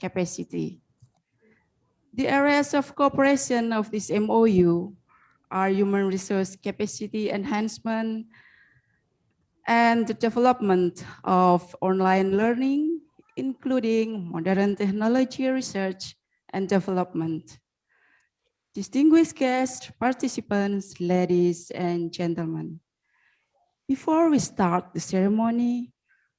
capacity. The areas of cooperation of this MOU are human resource capacity enhancement and the development of online learning, including modern technology research and development. Distinguished guests, participants, ladies and gentlemen, before we start the ceremony,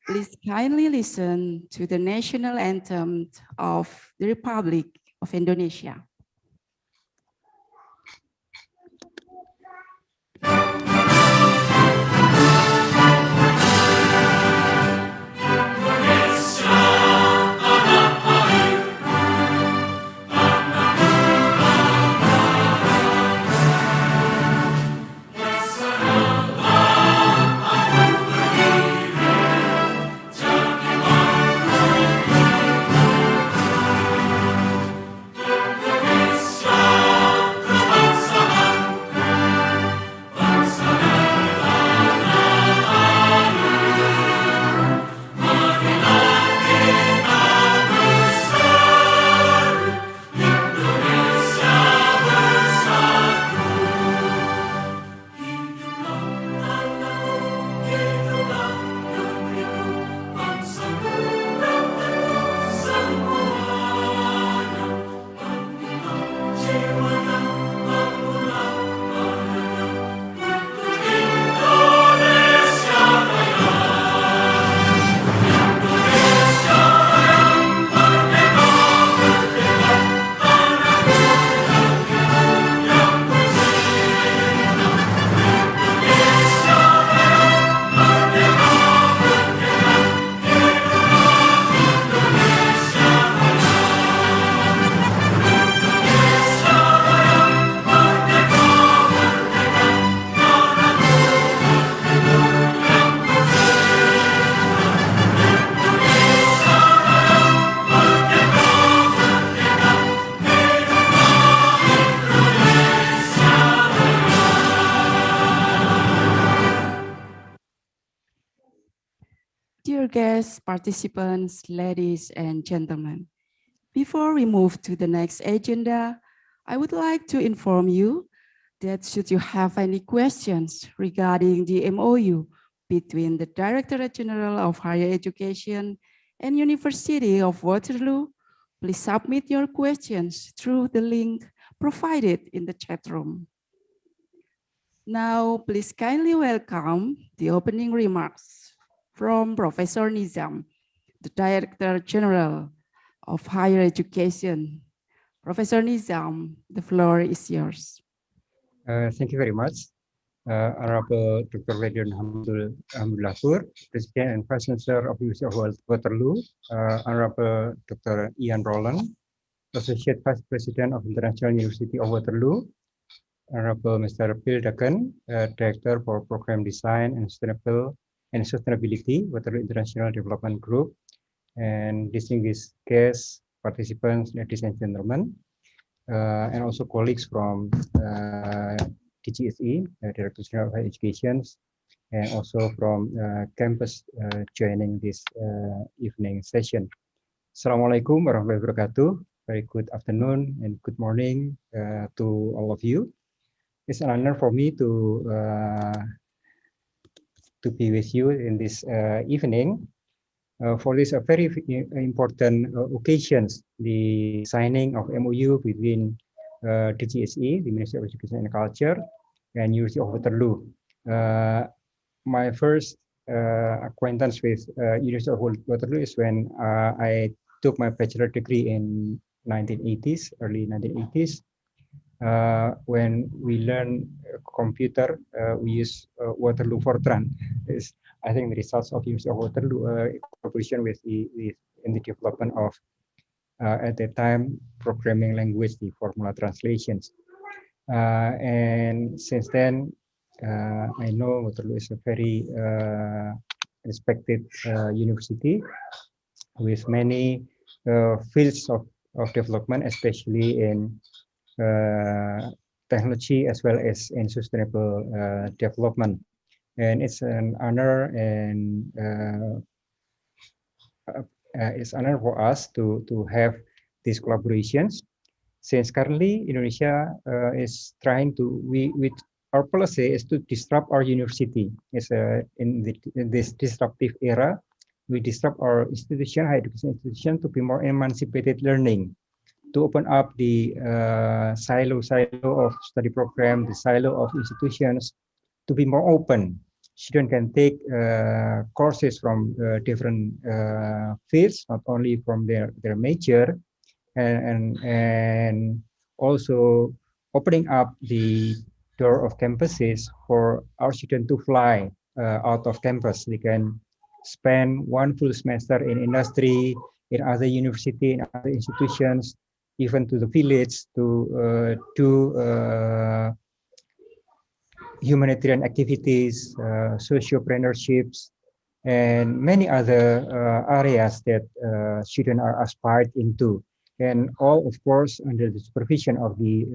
please kindly listen to the national anthem of the Republic of Indonesia. Dear guests, participants, ladies and gentlemen, before we move to the next agenda, I would like to inform you that should you have any questions regarding the MOU between the Directorate General of Higher Education and University of Waterloo, please submit your questions through the link provided in the chat room. Now, please kindly welcome the opening remarks from Professor Nizam, the Director General of Higher Education. Professor Nizam, the floor is yours. Thank you very much. Honorable Dr. Radian Hamdullah, President and Vice Chancellor of University of Waterloo, Honorable Dr. Ian Rowland, Associate Vice President of International University of Waterloo, Honorable Mr. Bill Duncan, Director for Program Design and Sustainability, Waterloo International Development Group, and distinguished guests, participants, ladies and gentlemen, and also colleagues from DGSE, Director General of Higher Education, and also from campus joining this evening session. Assalamualaikum warahmatullahi wabarakatuh. Very good afternoon and good morning to all of you. It's an honor for me to be with you in this evening for this very important occasions, the signing of MOU between DGSE, the Ministry of Education and Culture, and University of Waterloo. My first acquaintance with University of Waterloo is when I took my bachelor degree in 1980s, early 1980s. When we learn computer, we use Waterloo Fortran. I think the results of University of Waterloo cooperation with in the development of at that time programming language, the formula translations. And since then, I know Waterloo is a very respected university with many fields of development, especially in technology as well as in sustainable development. And it's an honor and it's an honor for us to have these collaborations. Since currently Indonesia is trying to, with our policy is to disrupt our university. It's in this disruptive era, we disrupt our institution, higher education institution, to be more emancipated learning, to open up the silo of study program, the silo of institutions, to be more open. Students can take courses from different fields, not only from their major, and also opening up the door of campuses for our students to fly out of campus. They can spend one full semester in industry, in other university, in other institutions, even to the village to do humanitarian activities, sociopreneurship, and many other areas that students are aspired into, and all, of course, under the supervision of the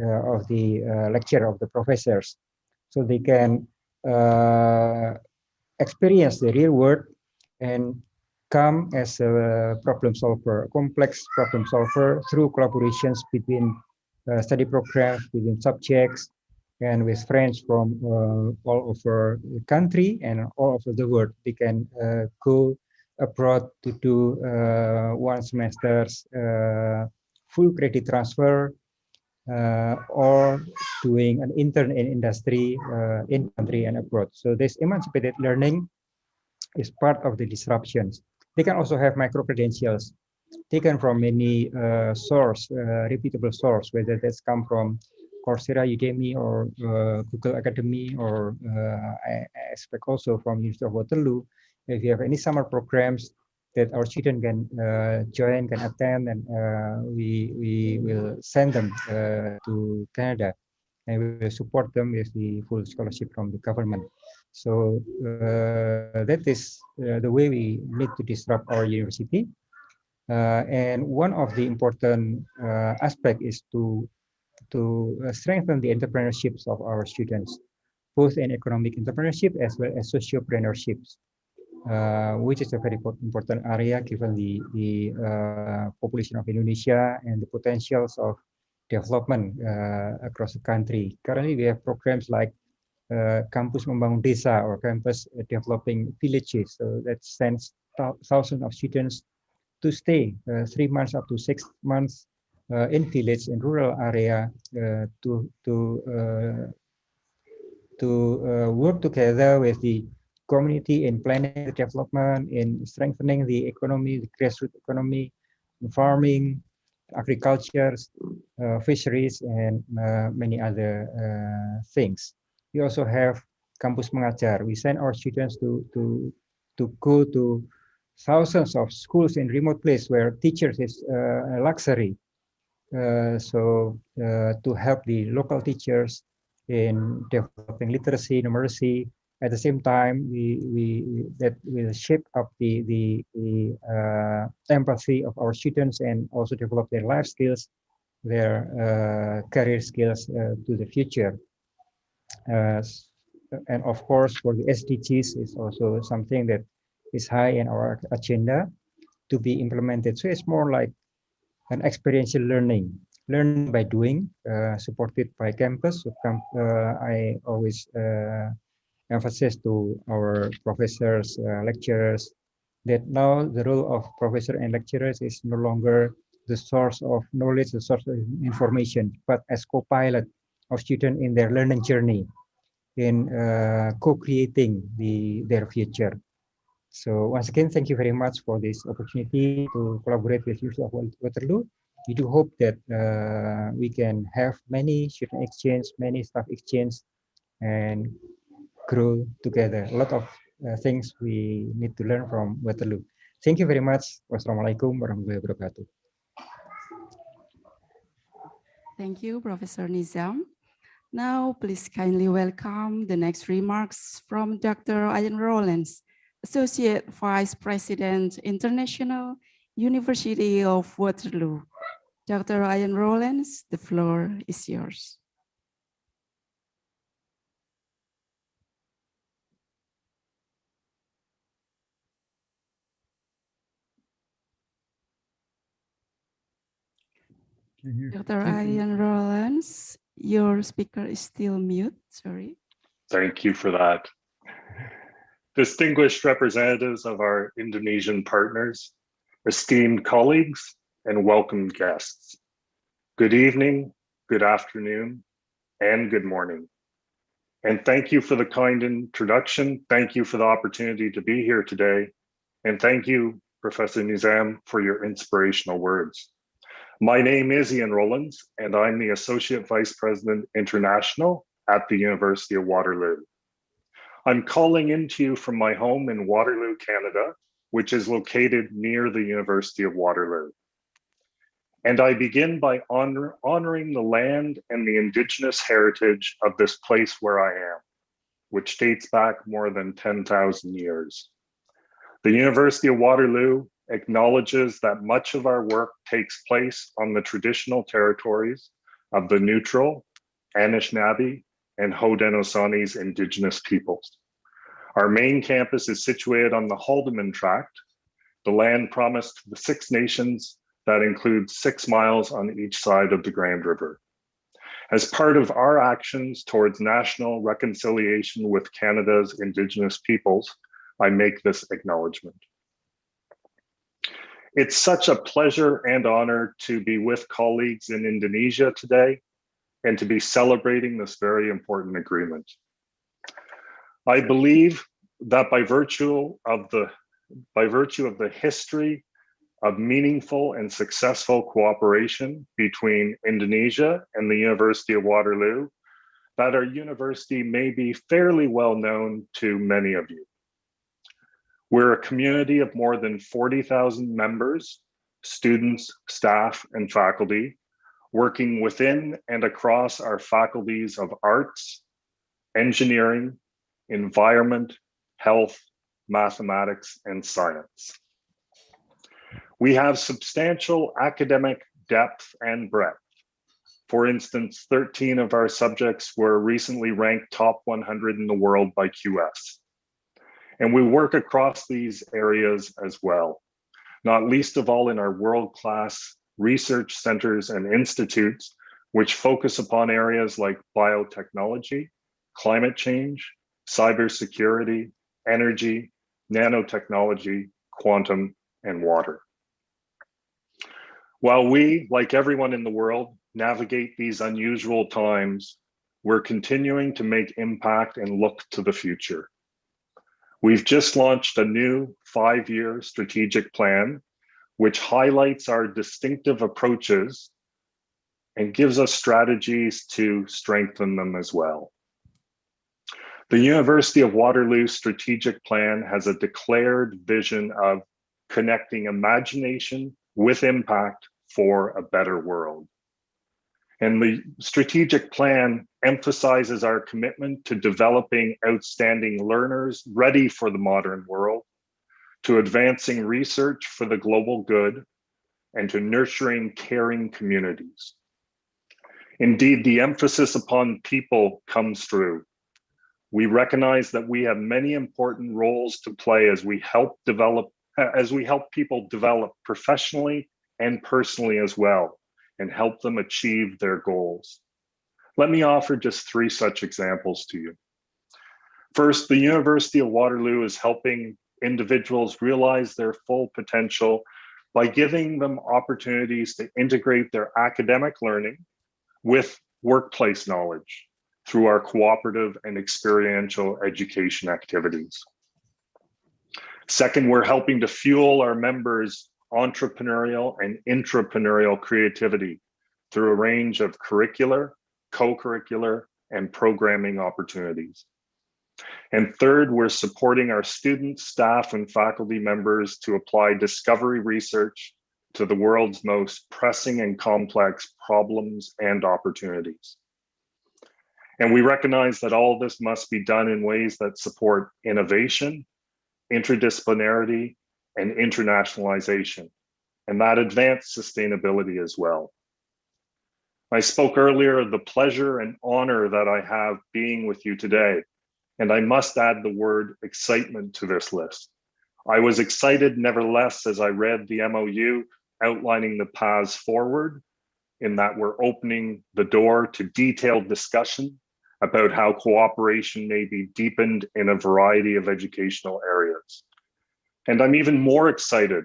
lecturer, of the professors, so they can experience the real world and come as a problem solver, a complex problem solver through collaborations between study programs, between subjects, and with friends from all over the country and all over the world. They can go abroad to do one semester's full credit transfer, or doing an intern in industry in country and abroad. So this emancipated learning is part of the disruptions. They can also have micro credentials taken from many reputable source, whether that's come from Coursera, Udemy, or Google Academy, or I expect also from University of Waterloo. If you have any summer programs that our students can join, can attend, and we will send them to Canada, and we will support them with the full scholarship from the government. So that is the way we need to disrupt our university. And one of the important aspect is to strengthen the entrepreneurships of our students, both in economic entrepreneurship as well as sociopreneurships, which is a very important area given the population of Indonesia and the potentials of development across the country. Currently, we have programs like Campus Membangun Desa, or Campus Developing Villages, so that sends thousands of students to stay 3 months up to 6 months in village, in rural area, to work together with the community in planning the development, in strengthening the economy, the grassroots economy, farming, agriculture, fisheries, and many other things. We also have Kampus Mengajar. We send our students to go to thousands of schools in remote place where teachers is a luxury. So to help the local teachers in developing literacy, numeracy. At the same time, that will shape up the empathy of our students, and also develop their life skills, their career skills to the future. And of course, for the SDGs is also something that is high in our agenda to be implemented. So it's more like an experiential learning by doing, supported by campus. So I always emphasize to our professors, lecturers, that now the role of professor and lecturers is no longer the source of knowledge, the source of information, but as co-pilot of students in their learning journey, in co-creating their future. So once again, thank you very much for this opportunity to collaborate with University of Waterloo. We do hope that we can have many student exchange, many staff exchange, and grow together. A lot of things we need to learn from Waterloo. Thank you very much. Wassalamualaikum warahmatullahi wabarakatuh. Thank you, Professor Nizam. Now, please kindly welcome the next remarks from Dr. Ian Rollins, Associate Vice President, International, University of Waterloo. Dr. Ian Rollins, the floor is yours. Dr. Ian Rollins, your speaker is still mute, sorry. Thank you for that. Distinguished representatives of our Indonesian partners, esteemed colleagues, and welcome guests. Good evening, good afternoon, and good morning. And thank you for the kind introduction. Thank you for the opportunity to be here today. And thank you, Professor Nizam, for your inspirational words. My name is Ian Rollins, and I'm the Associate Vice President International at the University of Waterloo. I'm calling into you from my home in Waterloo, Canada, which is located near the University of Waterloo. And I begin by honoring the land and the Indigenous heritage of this place where I am, which dates back more than 10,000 years. The University of Waterloo acknowledges that much of our work takes place on the traditional territories of the neutral, Anishinaabe, and Haudenosaunee Indigenous peoples. Our main campus is situated on the Haldeman Tract, the land promised to the Six Nations that includes 6 miles on each side of the Grand River. As part of our actions towards national reconciliation with Canada's Indigenous peoples, I make this acknowledgement. It's such a pleasure and honor to be with colleagues in Indonesia today and to be celebrating this very important agreement. I believe that by virtue of the history of meaningful and successful cooperation between Indonesia and the University of Waterloo, that our university may be fairly well known to many of you. We're a community of more than 40,000 members, students, staff, and faculty, working within and across our faculties of arts, engineering, environment, health, mathematics, and science. We have substantial academic depth and breadth. For instance, 13 of our subjects were recently ranked top 100 in the world by QS. And we work across these areas as well, not least of all in our world-class research centers and institutes, which focus upon areas like biotechnology, climate change, cybersecurity, energy, nanotechnology, quantum, and water. While we, like everyone in the world, navigate these unusual times, we're continuing to make impact and look to the future. We've just launched a new 5-year strategic plan, which highlights our distinctive approaches and gives us strategies to strengthen them as well. The University of Waterloo strategic plan has a declared vision of connecting imagination with impact for a better world. And the strategic plan emphasizes our commitment to developing outstanding learners ready for the modern world, to advancing research for the global good, and to nurturing caring communities. Indeed, the emphasis upon people comes through. We recognize that we have many important roles to play as we help people develop professionally and personally as well, and help them achieve their goals. Let me offer just 3 such examples to you. First, the University of Waterloo is helping individuals realize their full potential by giving them opportunities to integrate their academic learning with workplace knowledge through our cooperative and experiential education activities. Second, we're helping to fuel our members' entrepreneurial and intrapreneurial creativity through a range of curricular, co-curricular, and programming opportunities. And third, we're supporting our students, staff, and faculty members to apply discovery research to the world's most pressing and complex problems and opportunities. And we recognize that all of this must be done in ways that support innovation, interdisciplinarity, and internationalization, and that advanced sustainability as well. I spoke earlier of the pleasure and honor that I have being with you today, and I must add the word excitement to this list. I was excited nevertheless as I read the MOU outlining the paths forward, in that we're opening the door to detailed discussion about how cooperation may be deepened in a variety of educational areas. And I'm even more excited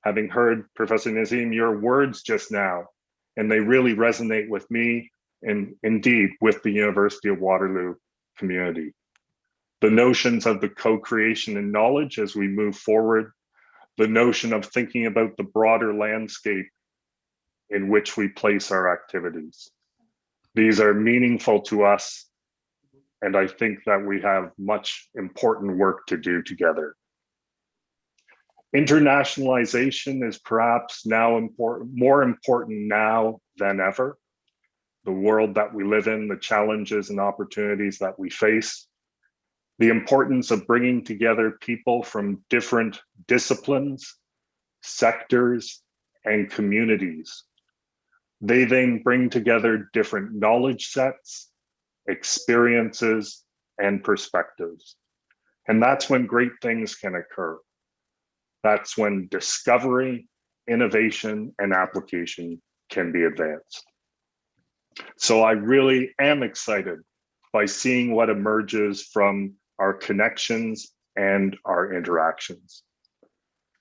having heard, Professor Nizam, your words just now, and they really resonate with me and indeed with the University of Waterloo community. The notions of the co-creation and knowledge as we move forward, the notion of thinking about the broader landscape in which we place our activities. These are meaningful to us, and I think that we have much important work to do together. Internationalization is perhaps now more important now than ever. The world that we live in, the challenges and opportunities that we face, the importance of bringing together people from different disciplines, sectors, and communities. They then bring together different knowledge sets, experiences, and perspectives. And that's when great things can occur. That's when discovery, innovation, and application can be advanced. So I really am excited by seeing what emerges from our connections and our interactions.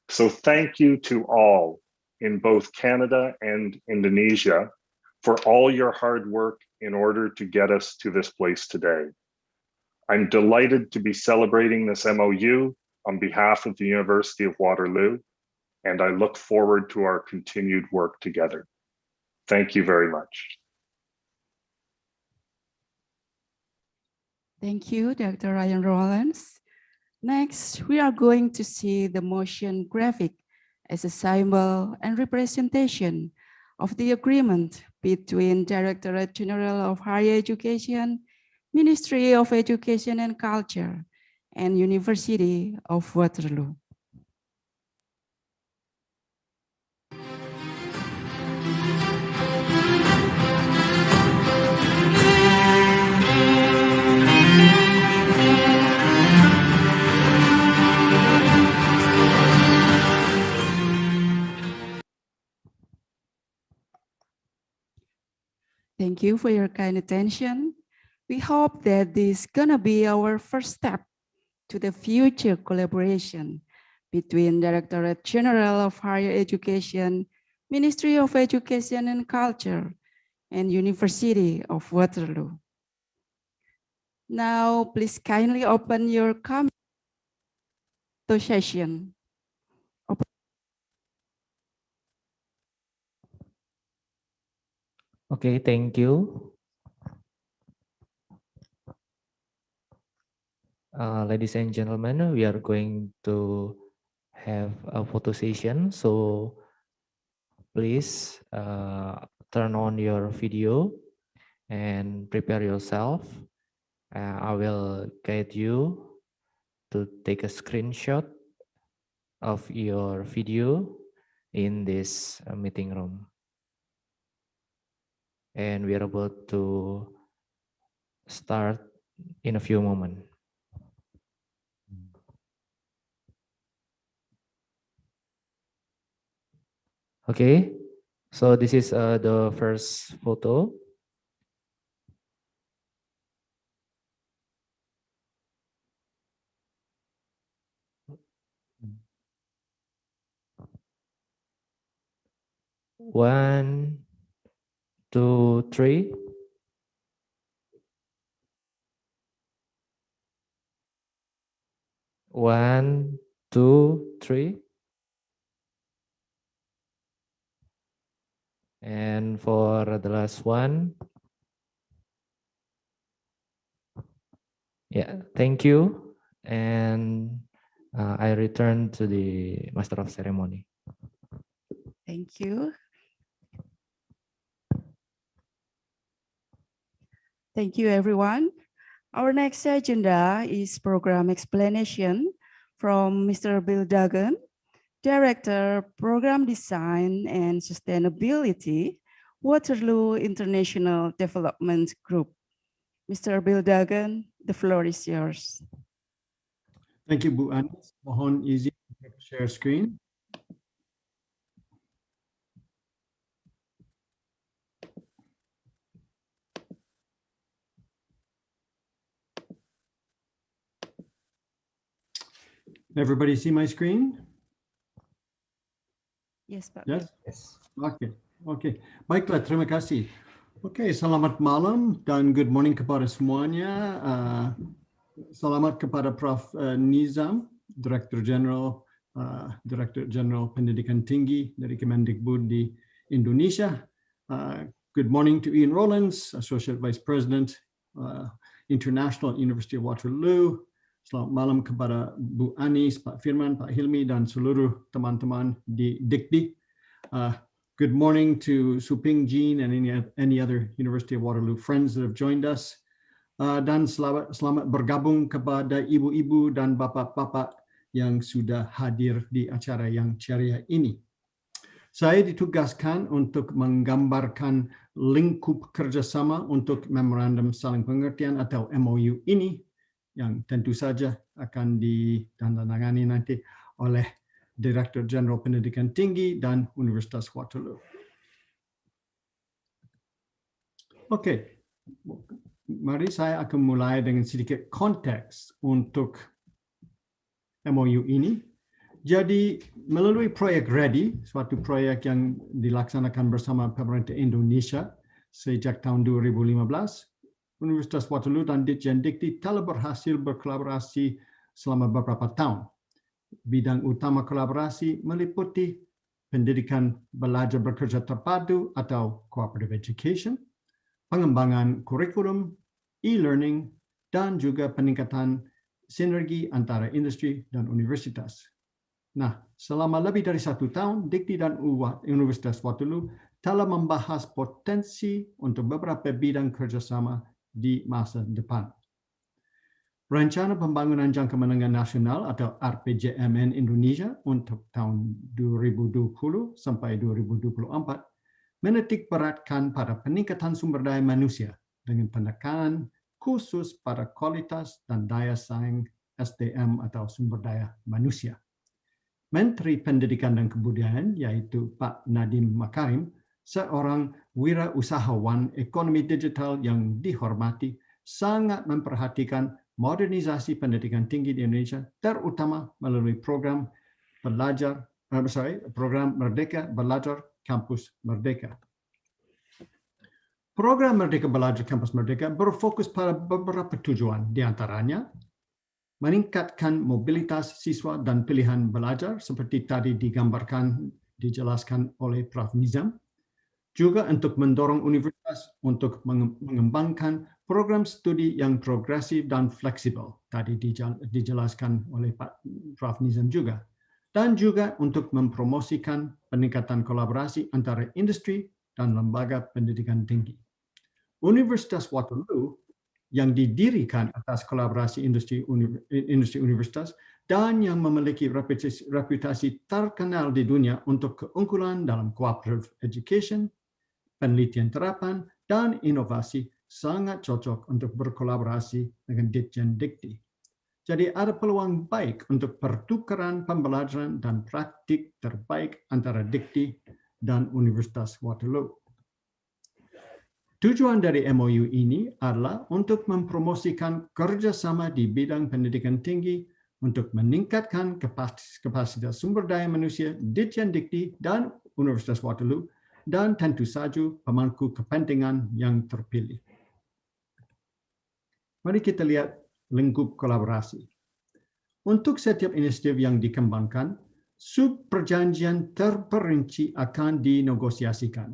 So thank you to all in both Canada and Indonesia for all your hard work in order to get us to this place today. I'm delighted to be celebrating this MOU on behalf of the University of Waterloo, and I look forward to our continued work together. Thank you very much. Thank you, Dr. Ryan Rollins. Next, we are going to see the motion graphic as a symbol and representation of the agreement between Directorate General of Higher Education, Ministry of Education and Culture, and University of Waterloo. Thank you for your kind attention. We hope that this is gonna be our first step to the future collaboration between Directorate General of Higher Education, Ministry of Education and Culture, and University of Waterloo. Now, please kindly open your comment session. Okay, thank you. Ladies and gentlemen, we are going to have a photo session. So please turn on your video and prepare yourself. I will guide you to take a screenshot of your video in this meeting room. And we are about to start in a few moments. Okay, so this is the first photo. One, two, three. One, two, three. And for the last one. Yeah, thank you. And I return to the Master of Ceremony. Thank you. Thank you, everyone. Our next agenda is program explanation from Mr. Bill Duggan, Director, Program Design and Sustainability, Waterloo International Development Group. Mr. Bill Duggan, the floor is yours. Thank you, Bu Anis. Mohon izin untuk share screen. Everybody see my screen? Yes, Pak. Yes? Yes. Oke. Baiklah, terima kasih. Oke, selamat malam dan good morning kepada semuanya. Selamat kepada Prof. Nizam, Director General Pendidikan Tinggi dari Kemendikbud di Indonesia. Good morning to Ian Rollins, Associate Vice President, International University of Waterloo. Selamat malam kepada Bu Anis, Pak Firman, Pak Hilmi, dan seluruh teman-teman di Dikti. Good morning to Suping Jean and any other University of Waterloo friends that have joined us. Dan selamat bergabung kepada ibu-ibu dan bapak-bapak yang sudah hadir di acara yang ceria ini. Saya ditugaskan untuk menggambarkan lingkup kerjasama untuk Memorandum Saling Pengertian atau MOU ini, yang tentu saja akan ditandatangani nanti oleh Direktur Jenderal Pendidikan Tinggi dan Universitas Waterloo. Oke, mari saya akan mulai dengan sedikit konteks untuk MOU ini. Jadi, melalui proyek READY, suatu proyek yang dilaksanakan bersama pemerintah Indonesia sejak tahun 2015, Universitas Waterloo dan Ditjen Dikti telah berhasil berkolaborasi selama beberapa tahun. Bidang utama kolaborasi meliputi pendidikan belajar bekerja terpadu atau cooperative education, pengembangan kurikulum, e-learning, dan juga peningkatan sinergi antara industri dan universitas. Nah, selama lebih dari 1 tahun, Dikti dan Universitas Waterloo telah membahas potensi untuk beberapa bidang kerjasama di masa depan. Rencana Pembangunan Jangka Menengah Nasional atau RPJMN Indonesia untuk tahun 2020 sampai 2024 menitik beratkan pada peningkatan sumber daya manusia dengan penekanan khusus pada kualitas dan daya saing SDM atau sumber daya manusia. Menteri Pendidikan dan Kebudayaan yaitu Pak Nadiem Makarim, seorang wirausahawan ekonomi digital yang dihormati, sangat memperhatikan modernisasi pendidikan tinggi di Indonesia, terutama melalui program Merdeka Belajar Kampus Merdeka. Program Merdeka Belajar Kampus Merdeka berfokus pada beberapa tujuan, di antaranya meningkatkan mobilitas siswa dan pilihan belajar seperti tadi dijelaskan oleh Prof. Nizam, juga untuk mendorong universitas untuk mengembangkan program studi yang progresif dan fleksibel, tadi dijelaskan oleh Pak Prof. Nizam juga, dan juga untuk mempromosikan peningkatan kolaborasi antara industri dan lembaga pendidikan tinggi. Universitas Waterloo yang didirikan atas kolaborasi industri universitas dan yang memiliki reputasi terkenal di dunia untuk keunggulan dalam cooperative education, penelitian terapan, dan inovasi sangat cocok untuk berkolaborasi dengan Ditjen Dikti. Jadi ada peluang baik untuk pertukaran pembelajaran dan praktik terbaik antara Dikti dan Universitas Waterloo. Tujuan dari MOU ini adalah untuk mempromosikan kerjasama di bidang pendidikan tinggi untuk meningkatkan kapasitas sumber daya manusia Ditjen Dikti dan Universitas Waterloo, dan tentu saja pemangku kepentingan yang terpilih. Mari kita lihat lingkup kolaborasi. Untuk setiap inisiatif yang dikembangkan, sub-perjanjian terperinci akan dinegosiasikan,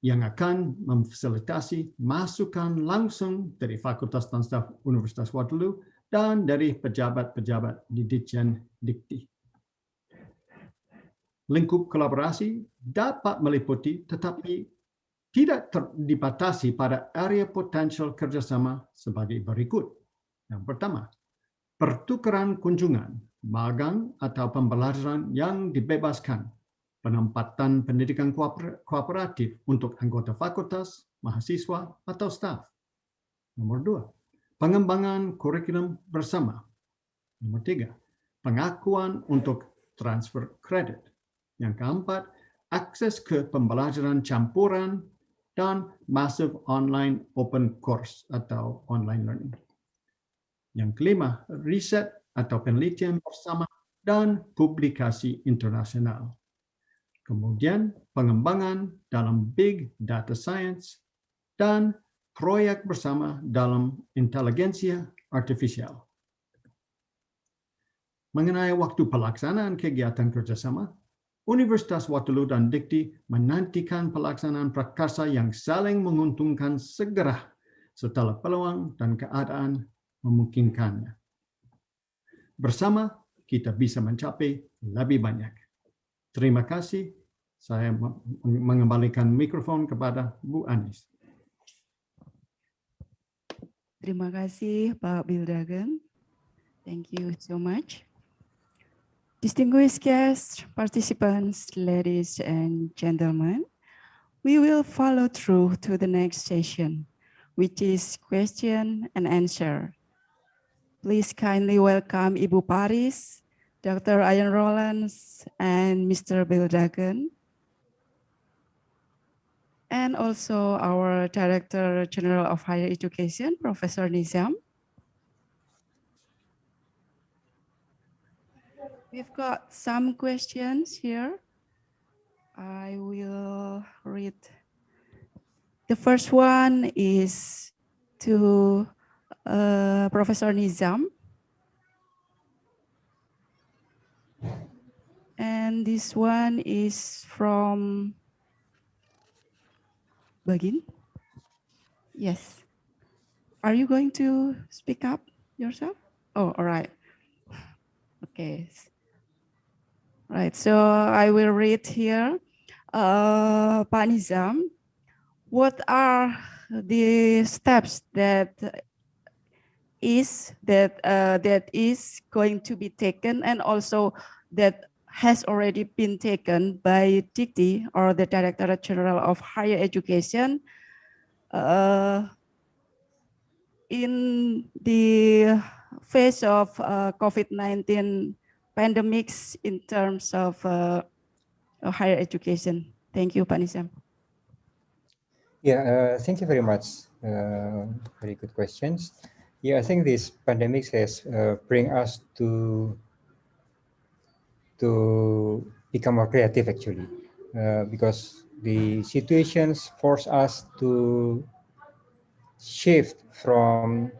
yang akan memfasilitasi masukan langsung dari Fakultas dan Staf Universitas Waterloo dan dari pejabat-pejabat di Ditjen Dikti. Lingkup kolaborasi dapat meliputi tetapi tidak dibatasi pada area potensial kerjasama sebagai berikut. Yang pertama, pertukaran kunjungan, magang atau pembelajaran yang dibebaskan, penempatan pendidikan kooperatif untuk anggota fakultas, mahasiswa, atau staf. Nomor 2, pengembangan kurikulum bersama. Nomor 3, pengakuan untuk transfer kredit. Yang keempat, akses ke pembelajaran campuran dan massive online open course atau online learning. Yang kelima, riset atau penelitian bersama dan publikasi internasional. Kemudian pengembangan dalam Big Data Science dan proyek bersama dalam inteligensia artifisial. Mengenai waktu pelaksanaan kegiatan kerjasama, Universitas Waterloo dan Dikti menantikan pelaksanaan prakarsa yang saling menguntungkan segera setelah peluang dan keadaan memungkinkannya. Bersama kita bisa mencapai lebih banyak. Terima kasih. Saya mengembalikan mikrofon kepada Bu Anis. Terima kasih Pak Bildagen. Thank you so much. Distinguished guests, participants, ladies and gentlemen, we will follow through to the next session, which is question and answer. Please kindly welcome Ibu Paris, Dr. Ian Rollins, and Mr. Bildagen, and also our Director General of Higher Education, Professor Nizam. We've got some questions here. I will read. The first one is to Professor Nizam. And this one is from Bagin. Yes. Are you going to speak up yourself? Oh, all right. Okay. Right, so I will read here. Pak Nizam, what are the steps that is going to be taken, and also that has already been taken by Dikti, or the Directorate General of Higher Education, in the face of COVID-19 pandemics in terms of higher education? Thank you, Pak Nizam. Yeah, thank you very much. Very good questions. Yeah, I think this pandemic has bring us to become more creative actually, because the situations force us to shift from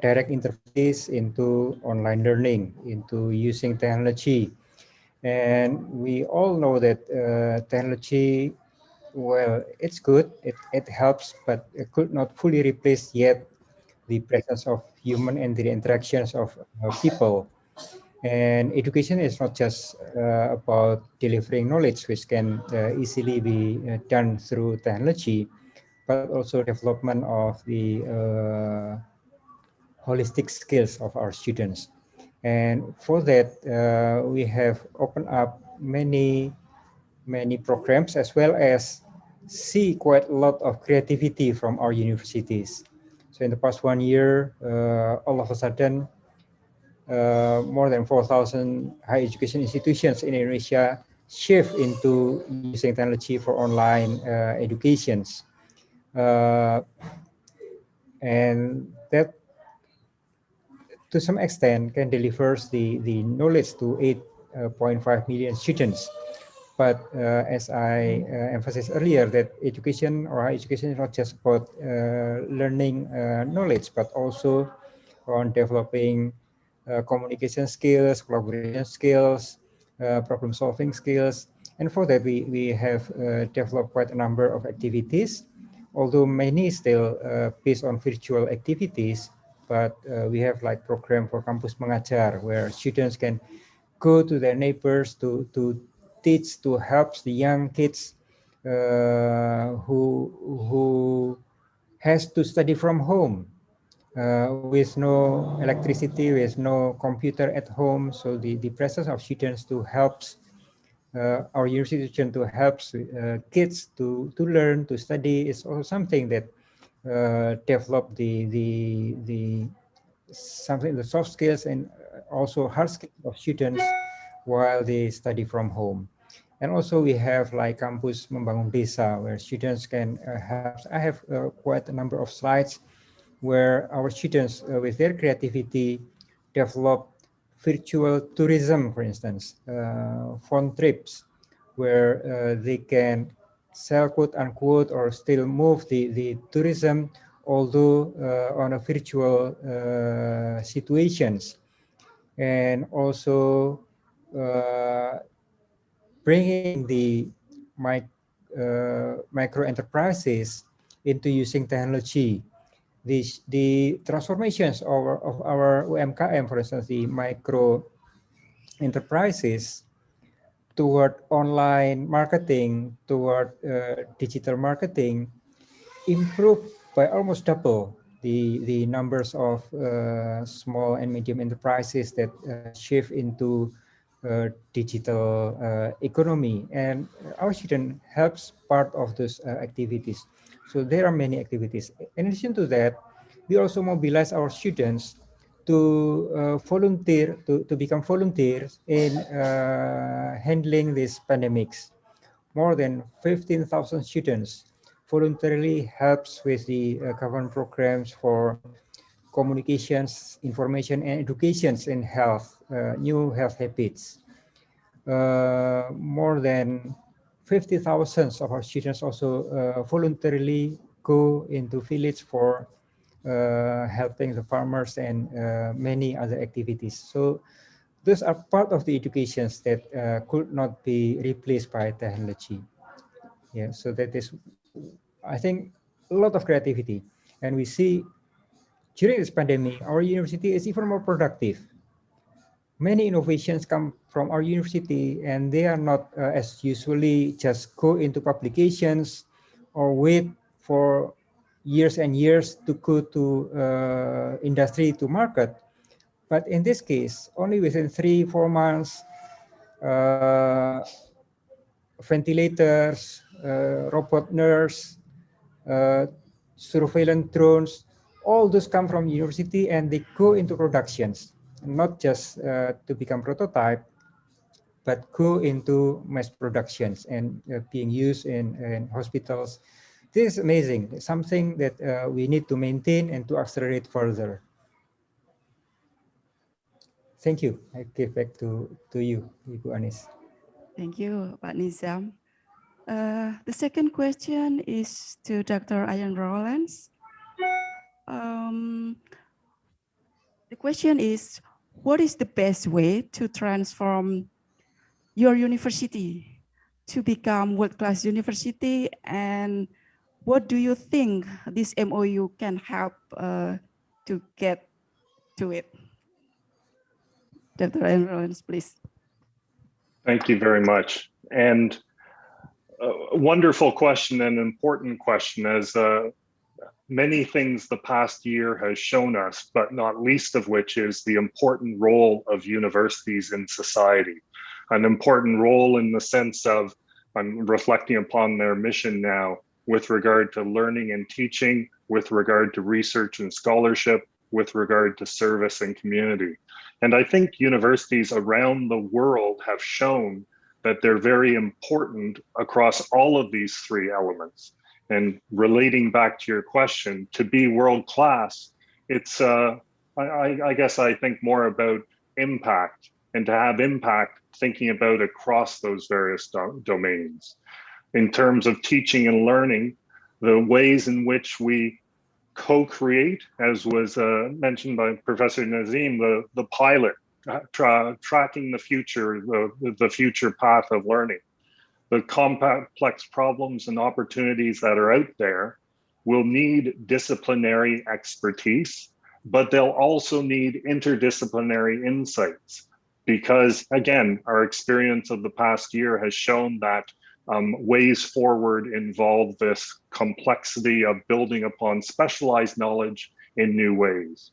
direct interface into online learning, into using technology. And we all know that technology, well, it's good, it helps, but it could not fully replace yet the presence of human and the interactions of people. And education is not just about delivering knowledge, which can easily be done through technology, but also development of the holistic skills of our students. And for that, we have opened up many programs, as well as see quite a lot of creativity from our universities. So in the past 1 year, all of a sudden, more than 4,000 higher education institutions in Indonesia shift into using technology for online educations. And that, to some extent, can deliver the knowledge to 8.5 million students. But as I emphasized earlier, that education or higher education is not just about learning knowledge, but also on developing communication skills, collaboration skills, problem-solving skills. And for that, we have developed quite a number of activities, although many still based on virtual activities. But we have like program for Kampus Mengajar, where students can go to their neighbors to teach, to help the young kids who has to study from home with no electricity, with no computer at home. So the presence of students to help our university to help kids to learn, to study is also something that develop the soft skills and also hard skills of students while they study from home. And also we have like Kampus Membangun Desa, where students can have, I have quite a number of slides where our students with their creativity develop virtual tourism, for instance, phone trips, where they can sell, quote unquote, or still move the tourism, although on a virtual situations, and also bringing the micro enterprises into using technology. The transformations of our UMKM, for instance, the micro enterprises, toward online marketing, toward digital marketing, improved by almost double the numbers of small and medium enterprises that shift into digital economy. And our student helps part of those activities. So there are many activities. In addition to that, we also mobilize our students to volunteer, to become volunteers in handling these pandemics. More than 15,000 students voluntarily helps with the government programs for communications, information, and educations in health, new health habits. More than 50,000 of our students also voluntarily go into village for helping the farmers and many other activities. So those are part of the educations that could not be replaced by technology. Yeah, so that is, I think, a lot of creativity. And we see during this pandemic, our university is even more productive. Many innovations come from our university, and they are not as usually just go into publications or wait for years and years to go to industry to market. But in this case, only within 3-4 months, ventilators, robot nurse, surveillance drones, all those come from university and they go into productions, not just to become prototype, but go into mass productions and being used in hospitals. This is amazing, something that we need to maintain and to accelerate further. Thank you. I give back to you, Ibu Anis. Thank you, Pak Nizam. The second question is to Dr. Ian Rowlands. The question is, what is the best way to transform your university to become world-class university, and what do you think this MOU can help to get to it? Dr. Ian Rowlands, please. Thank you very much. And a wonderful question and important question, as many things the past year has shown us, but not least of which is the important role of universities in society. An important role in the sense of, I'm reflecting upon their mission now with regard to learning and teaching, with regard to research and scholarship, with regard to service and community. And I think universities around the world have shown that they're very important across all of these three elements. And relating back to your question, to be world-class, it's, I guess I think more about impact, and to have impact, thinking about across those various domains. In terms of teaching and learning, the ways in which we co-create, as was mentioned by Professor Nizam, the pilot, tracking the future, the future path of learning. The complex problems and opportunities that are out there will need disciplinary expertise, but they'll also need interdisciplinary insights. Because again, our experience of the past year has shown that ways forward involve this complexity of building upon specialized knowledge in new ways.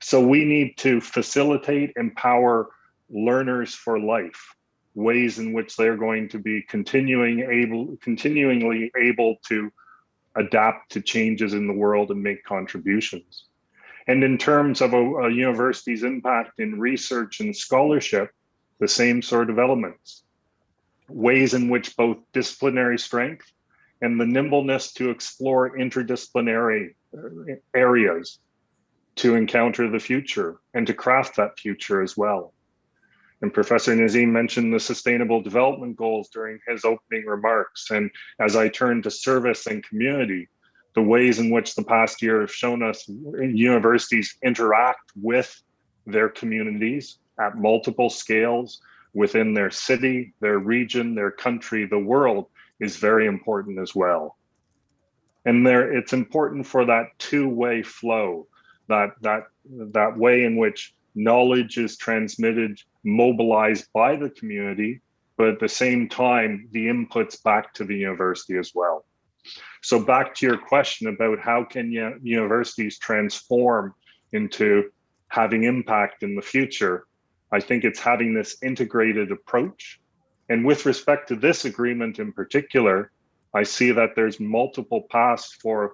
So we need to facilitate, empower learners for life, ways in which they're going to be continuingly able to adapt to changes in the world and make contributions. And in terms of a university's impact in research and scholarship, the same sort of elements. Ways in which both disciplinary strength and the nimbleness to explore interdisciplinary areas to encounter the future and to craft that future as well. And Professor Nizam mentioned the Sustainable Development Goals during his opening remarks. And as I turn to service and community, the ways in which the past year have shown us universities interact with their communities at multiple scales within their city, their region, their country, the world is very important as well. And it's important for that two-way flow, that way in which knowledge is transmitted, mobilized by the community, but at the same time, the inputs back to the university as well. So back to your question about how can universities transform into having impact in the future, I think it's having this integrated approach. And with respect to this agreement in particular, I see that there's multiple paths for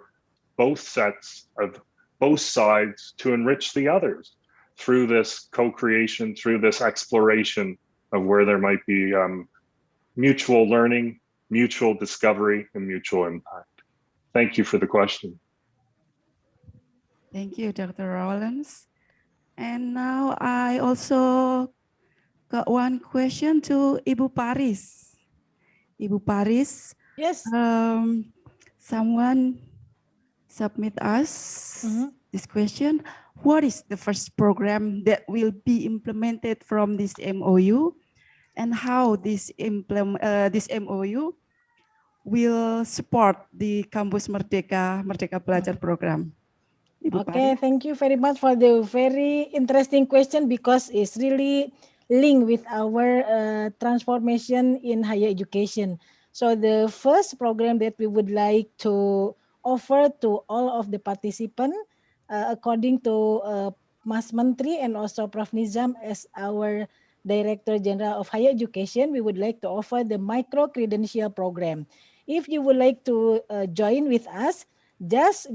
both sides to enrich the others through this co-creation, through this exploration of where there might be mutual learning, mutual discovery, and mutual impact. Thank you for the question. Thank you, Dr. Rollins. And now I also got one question to Ibu Paris. Ibu Paris, Yes. Someone submit us this question. What is the first program that will be implemented from this MOU, and how this MOU will support the Kampus Merdeka Belajar program? Ibu Okay, Paris. thank you very much for the very interesting question, because it's really linked with our transformation in higher education. So the first program that we would like to offer to all of the participants, according to Mas Menteri and also Prof. Nizam as our Director General of Higher Education, we would like to offer the micro credential program. If you would like to join with us, just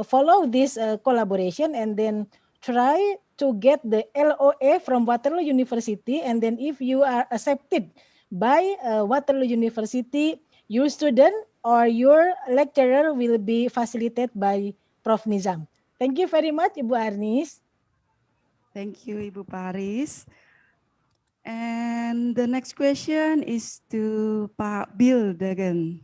follow this collaboration and then try to get the LOA from Waterloo University. And then if you are accepted by Waterloo University, your student or your lecturer will be facilitated by Prof. Nizam. Thank you very much, Ibu Arnis. Thank you, Ibu Paris. And the next question is to Pak Bill Dagan.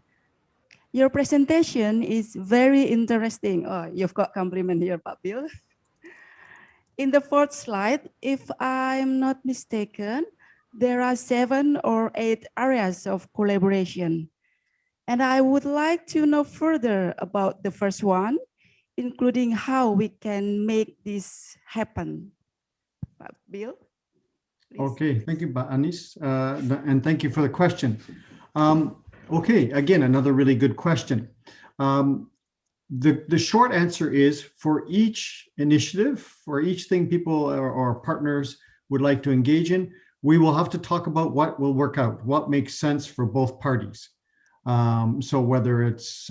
Your presentation is very interesting. Oh, you've got compliment here, Pak Bill. In the fourth slide, if I'm not mistaken, there are 7 or 8 areas of collaboration. And I would like to know further about the first one, including how we can make this happen. Pak Bill? Please. Okay, thank you, Anis, and thank you for the question. Okay, again, another really good question. The short answer is, for each initiative, for each thing people or partners would like to engage in, we will have to talk about what will work out, what makes sense for both parties. So whether it's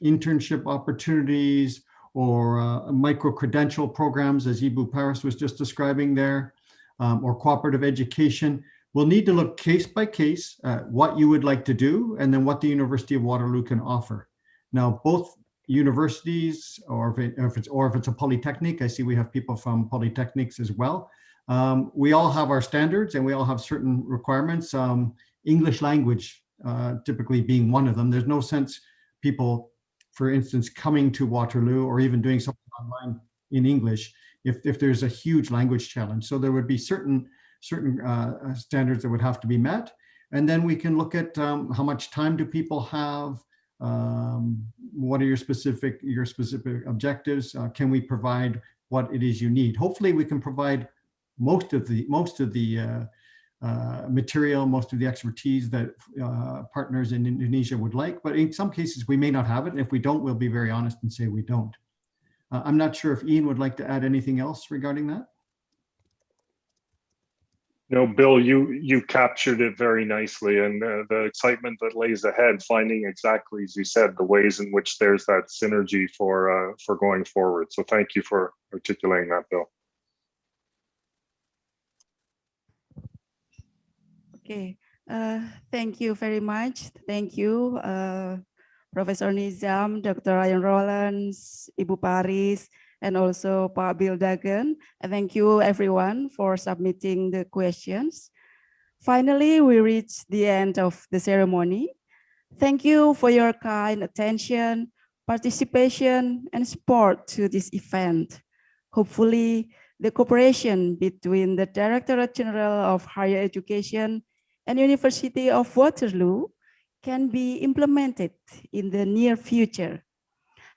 internship opportunities or micro-credential programs, as Ibu Paris was just describing there, or cooperative education, we'll need to look case by case at what you would like to do and then what the University of Waterloo can offer. Now, both universities, or if it's a polytechnic, I see we have people from polytechnics as well. We all have our standards and we all have certain requirements. English language typically being one of them. There's no sense people, for instance, coming to Waterloo or even doing something online in English if there's a huge language challenge. So there would be certain standards that would have to be met. And then we can look at how much time do people have, what are your specific objectives, can we provide what it is you need. Hopefully we can provide most of the material, most of the expertise that partners in Indonesia would like, but in some cases we may not have it. And if we don't, we'll be very honest and say we don't. I'm not sure if Ian would like to add anything else regarding that. No, Bill, you captured it very nicely, and the excitement that lays ahead, finding exactly, as you said, the ways in which there's that synergy for going forward. So thank you for articulating that, Bill. Okay, thank you very much. Thank you, Professor Nizam, Dr. Ryan Rollins, Ibu Paris, and also Pak Bildagen. And thank you everyone for submitting the questions. Finally, we reached the end of the ceremony. Thank you for your kind attention, participation, and support to this event. Hopefully, the cooperation between the Directorate General of Higher Education and University of Waterloo can be implemented in the near future.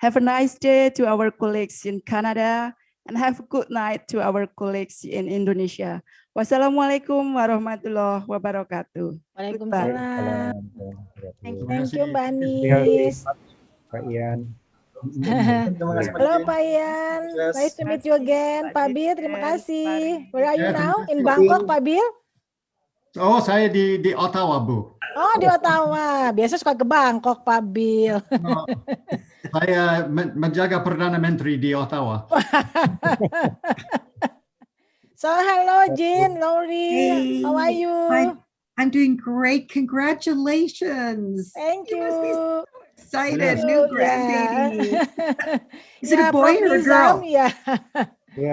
Have a nice day to our colleagues in Canada, and have a good night to our colleagues in Indonesia. Wassalamualaikum warahmatullahi wabarakatuh. Waalaikumsalam. Thank Terima you, kasih. Mbak Anis. Pak Ian. Terima kasih, Halo Pak Pak Ian, nice to meet you again. Pak Bill, terima kasih. Where are you Ya, now? terima In kasih. Bangkok, Pak Bill? Oh, saya di Ottawa, Bu. Oh, di Ottawa. Biasa suka ke Bangkok, Pak Bill. Oh, saya menjaga Perdana Menteri di Ottawa. So, hello, Jean, Lori. Hey, How are you? I'm doing great. Congratulations. Thank you. Must be so excited. Yes. New Yeah. grandbaby. Is it Yeah, a boy Prof. or a Nizam, girl? yeah. Ya,